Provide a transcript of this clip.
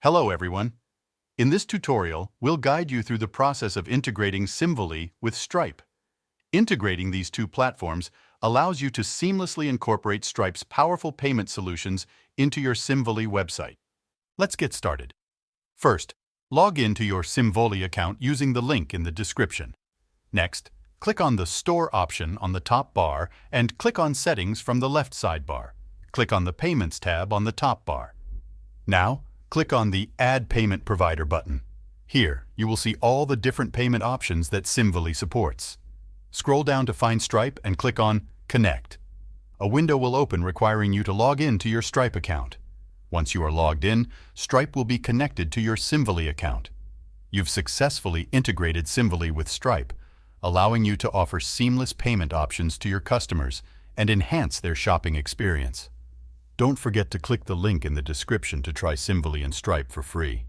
Hello everyone. In this tutorial, we'll guide you through the process of integrating Simvoly with Stripe. Integrating these two platforms allows you to seamlessly incorporate Stripe's powerful payment solutions into your Simvoly website. Let's get started. First, log in to your Simvoly account using the link in the description. Next, click on the Store option on the top bar and click on Settings from the left sidebar. Click on the Payments tab on the top bar. Now, click on the Add Payment Provider button. Here, you will see all the different payment options that Simvoly supports. Scroll down to find Stripe and click on Connect. A window will open requiring you to log in to your Stripe account. Once you are logged in, Stripe will be connected to your Simvoly account. You've successfully integrated Simvoly with Stripe, allowing you to offer seamless payment options to your customers and enhance their shopping experience. Don't forget to click the link in the description to try Simvoly and Stripe for free.